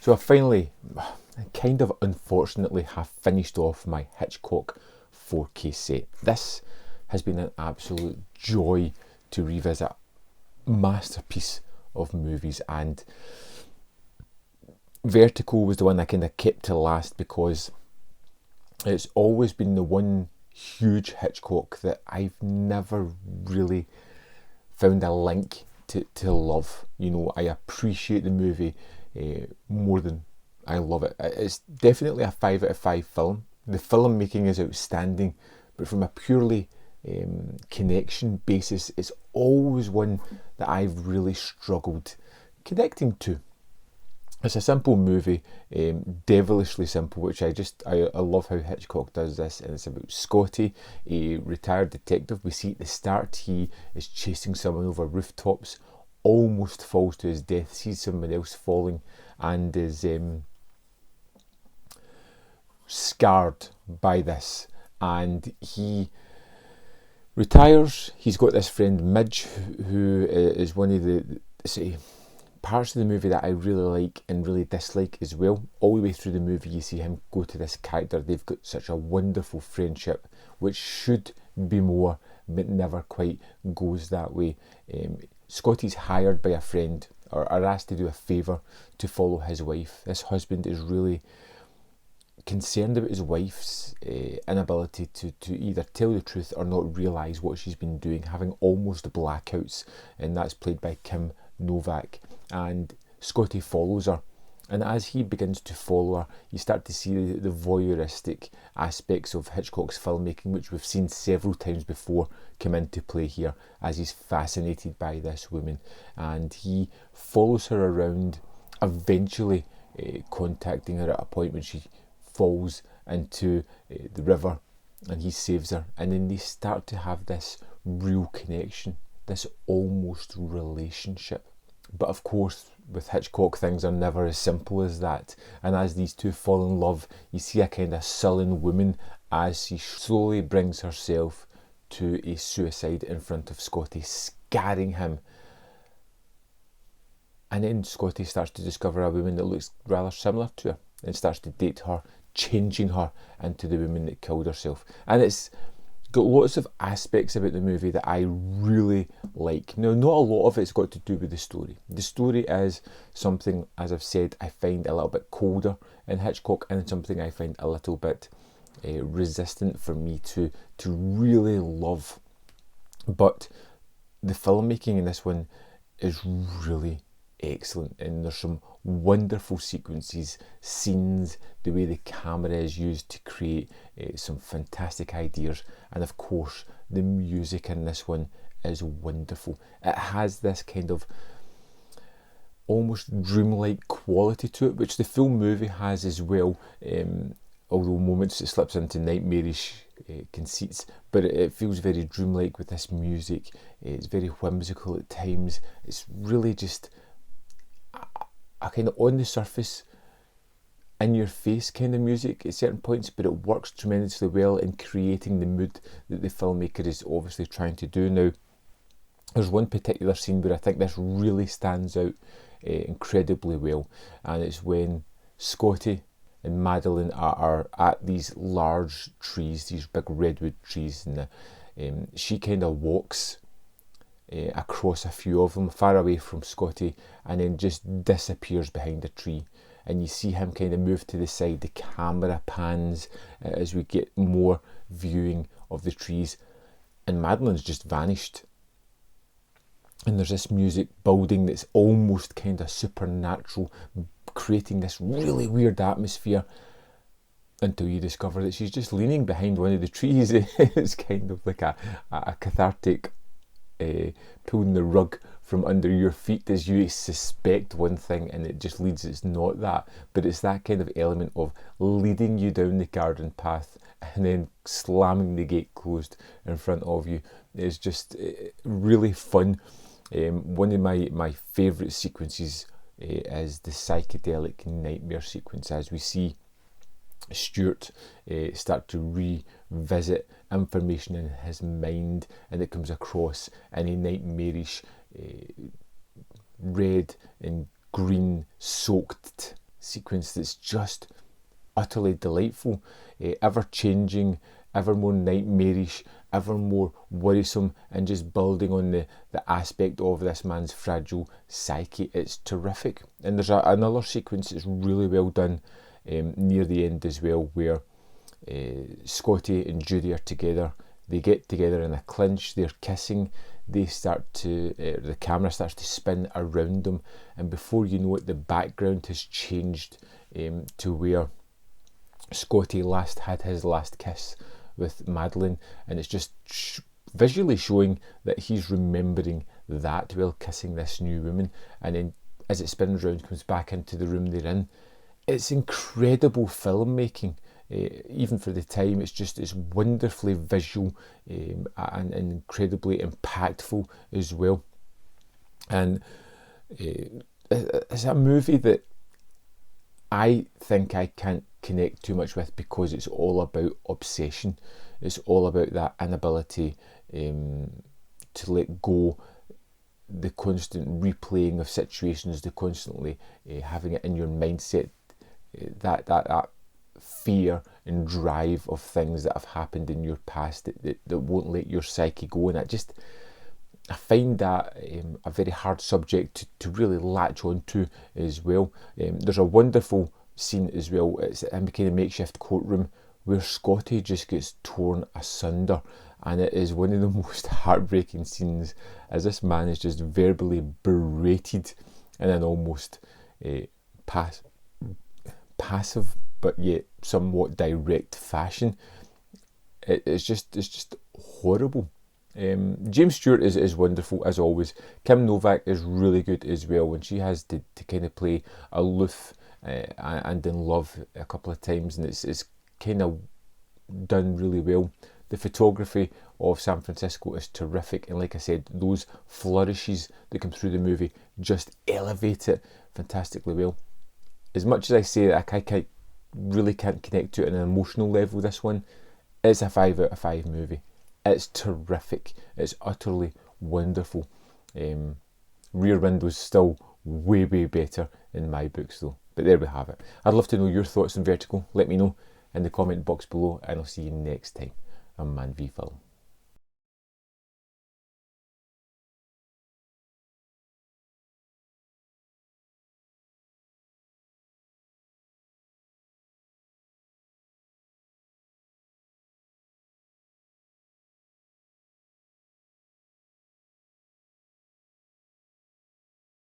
So I finally, kind of unfortunately, have finished off my Hitchcock 4K set. This has been an absolute joy to revisit. Masterpiece of movies, and Vertigo was the one I kind of kept to last because it's always been the one huge Hitchcock that I've never really found a link to love. You know, I appreciate the movie more than I love it. It's definitely a 5 out of 5 film. The filmmaking is outstanding, but from a purely connection basis, it's always one that I've really struggled connecting to. It's a simple movie, devilishly simple, which I love how Hitchcock does this. And it's about Scotty, a retired detective. We see at the start he is chasing someone over rooftops, almost falls to his death, sees someone else falling, and is scarred by this. And he retires. He's got this friend Midge, who is one of the parts of the movie that I really like and really dislike as well. All the way through the movie you see him go to this character. They've got such a wonderful friendship, which should be more, but never quite goes that way. Scotty's hired by a friend, or asked to do a favour to follow his wife. This husband is really concerned about his wife's inability to either tell the truth or not realise what she's been doing, having almost blackouts, and that's played by Kim Novak. And Scotty follows her, and as he begins to follow her, you start to see the voyeuristic aspects of Hitchcock's filmmaking, which we've seen several times before, come into play here, as he's fascinated by this woman, and he follows her around, eventually contacting her at a point when she falls into the river, and he saves her, and then they start to have this real connection, this almost relationship. But of course, with Hitchcock, things are never as simple as that, and as these two fall in love, you see a kind of sullen woman as she slowly brings herself to a suicide in front of Scotty, scaring him. And then Scotty starts to discover a woman that looks rather similar to her and starts to date her, changing her into the woman that killed herself. And it's got lots of aspects about the movie that I really like. Now, not a lot of it's got to do with the story. The story is something, as I've said, I find a little bit colder in Hitchcock, and it's something I find a little bit resistant for me to really love. But the filmmaking in this one is really excellent, and there's some wonderful sequences, scenes, the way the camera is used to create some fantastic ideas, and of course the music in this one is wonderful. It has this kind of almost dreamlike quality to it, which the full movie has as well, although moments it slips into nightmarish conceits, but it feels very dreamlike with this music. It's very whimsical at times. It's really just a kind of on the surface, in your face kind of music at certain points, but it works tremendously well in creating the mood that the filmmaker is obviously trying to do. Now, there's one particular scene where I think this really stands out incredibly well, and it's when Scotty and Madeline are at these large trees, these big redwood trees, and she kind of walks across a few of them, far away from Scotty, and then just disappears behind a tree. And you see him kind of move to the side. The camera pans as we get more viewing of the trees, and Madeline's just vanished. And there's this music building that's almost kind of supernatural, creating this really weird atmosphere, until you discover that she's just leaning behind one of the trees. It's kind of like a cathartic pulling the rug from under your feet as you suspect one thing and it just leads, it's not that, but it's that kind of element of leading you down the garden path and then slamming the gate closed in front of you. It's just really fun. One of my favourite sequences is the psychedelic nightmare sequence, as we see Stuart start to revisit information in his mind, and it comes across in a nightmarish red and green soaked sequence that's just utterly delightful, ever changing, ever more nightmarish, ever more worrisome, and just building on the aspect of this man's fragile psyche. It's terrific. And there's another sequence that's really well done near the end as well, where Scotty and Judy are together. They get together in a clinch, they're kissing, they start to, the camera starts to spin around them, and before you know it, the background has changed to where Scotty last had his last kiss with Madeline, and it's just visually showing that he's remembering that while kissing this new woman, and then as it spins around, comes back into the room they're in. It's incredible filmmaking. Even for the time, it's wonderfully visual and incredibly impactful as well. And it's a movie that I think I can't connect too much with, because it's all about obsession. It's all about that inability to let go, the constant replaying of situations, the constantly having it in your mindset, that fear and drive of things that have happened in your past that won't let your psyche go. And I find that a very hard subject to really latch onto as well. There's a wonderful scene as well. It's in a kind of makeshift courtroom where Scotty just gets torn asunder, and it is one of the most heartbreaking scenes, as this man is just verbally berated in an almost passive but yet somewhat direct fashion. It's just horrible. James Stewart is wonderful as always. Kim Novak is really good as well, when she has to kind of play aloof and in love a couple of times, and it's kind of done really well. The photography of San Francisco is terrific, and like I said, those flourishes that come through the movie just elevate it fantastically well. As much as I say that I really can't connect to it on an emotional level, this one is a 5 out of 5 movie. It's terrific. It's utterly wonderful. Rear Window's still way better in my books though. But there we have it. I'd love to know your thoughts on Vertigo. Let me know in the comment box below, and I'll see you next time on Man v Film.